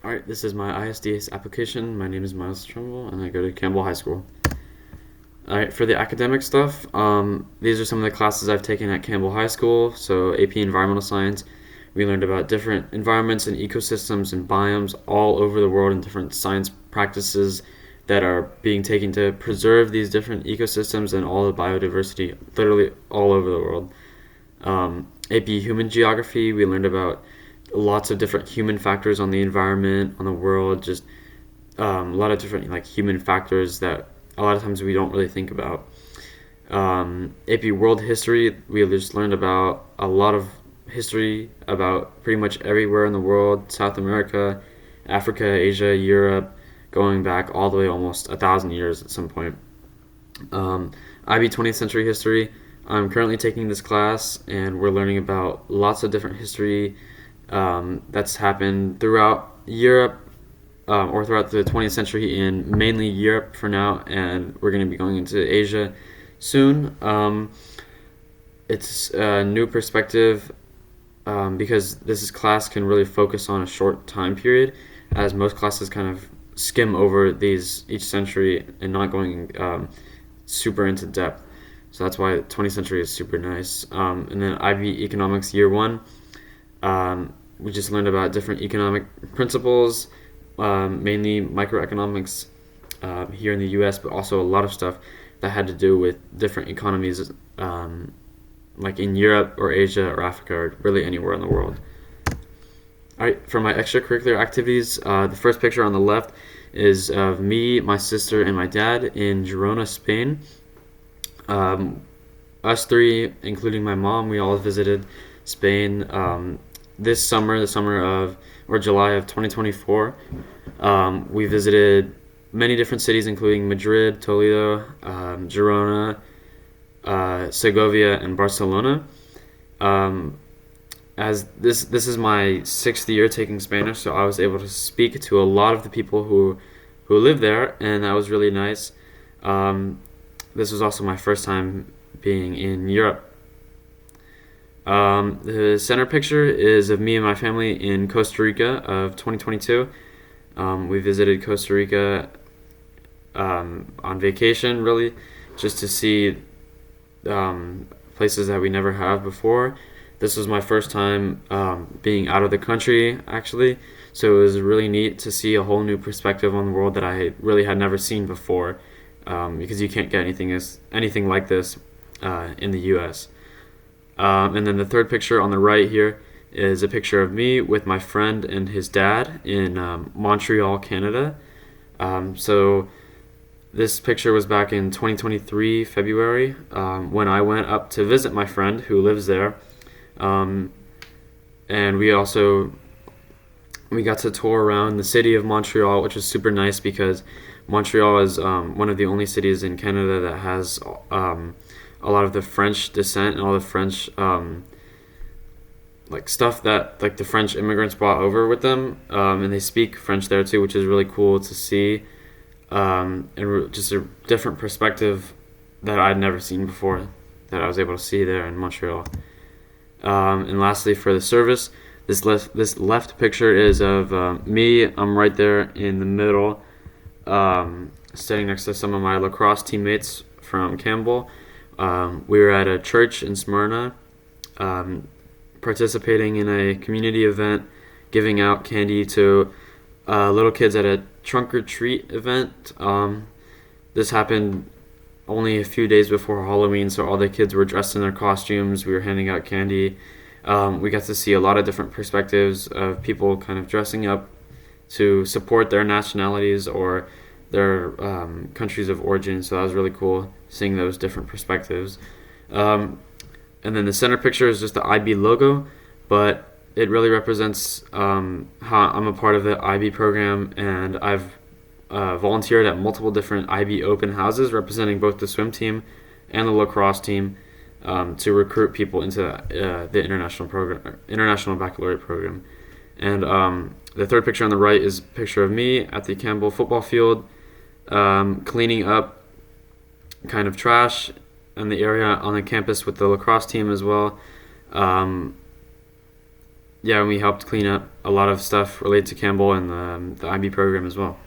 Alright, this is my ISDS application. My name is Miles Trumbull, and I go to Campbell High School. Alright, for the academic stuff, these are some of the classes I've taken at Campbell High School. So AP Environmental Science, we learned about different environments and ecosystems and biomes all over the world and different science practices that are being taken to preserve these different ecosystems and all the biodiversity literally all over the world. AP Human Geography, we learned about lots of different human factors on the environment, on the world, just a lot of different like human factors that a lot of times we don't really think about. AP World History, we just learned about a lot of history about pretty much everywhere in the world: South America, Africa, Asia, Europe, going back all the way almost 1,000 years at some point. IB 20th Century History, I'm currently taking this class, and we're learning about lots of different history that's happened throughout Europe, or throughout the 20th century in mainly Europe for now, and we're going to be going into Asia soon. It's a new perspective because this class can really focus on a short time period, as most classes kind of skim over each century and not going super into depth. So that's why 20th century is super nice. And then IB Economics Year 1. We just learned about different economic principles, mainly microeconomics here in the U.S., but also a lot of stuff that had to do with different economies, like in Europe or Asia or Africa or really anywhere in the world. All right, for my extracurricular activities, the first picture on the left is of me, my sister, and my dad in Girona, Spain. Us three, including my mom, we all visited Spain this summer, July of 2024. We visited many different cities, including Madrid, Toledo, Girona, Segovia, and Barcelona. As this is my 6th year taking Spanish, so I was able to speak to a lot of the people who live there, and that was really nice. This was also my first time being in Europe. The center picture is of me and my family in Costa Rica of 2022. We visited Costa Rica on vacation, really, just to see places that we never have before. This was my first time being out of the country, actually, so it was really neat to see a whole new perspective on the world that I really had never seen before, because you can't get anything like this in the U.S. And then the third picture on the right here is a picture of me with my friend and his dad in Montreal, Canada. So this picture was back in 2023, February, when I went up to visit my friend who lives there. And we got to tour around the city of Montreal, which was super nice because Montreal is one of the only cities in Canada that has a lot of the French descent and all the French like stuff that like the French immigrants brought over with them, and they speak French there too, which is really cool to see, and just a different perspective that I'd never seen before that I was able to see there in Montreal. And lastly, for the service, this left picture is of me. I'm right there in the middle, standing next to some of my lacrosse teammates from Campbell. We were at a church in Smyrna, participating in a community event, giving out candy to little kids at a trunk or treat event. This happened only a few days before Halloween, so all the kids were dressed in their costumes. We were handing out candy. We got to see a lot of different perspectives of people kind of dressing up to support their nationalities or their countries of origin, so that was really cool seeing those different perspectives. And then the center picture is just the IB logo, but it really represents how I'm a part of the IB program, and I've volunteered at multiple different IB open houses representing both the swim team and the lacrosse team to recruit people into the international baccalaureate program. And the third picture on the right is a picture of me at the Campbell football field, cleaning up kind of trash in the area on the campus with the lacrosse team as well. yeah, and we helped clean up a lot of stuff related to Campbell and the IB program as well.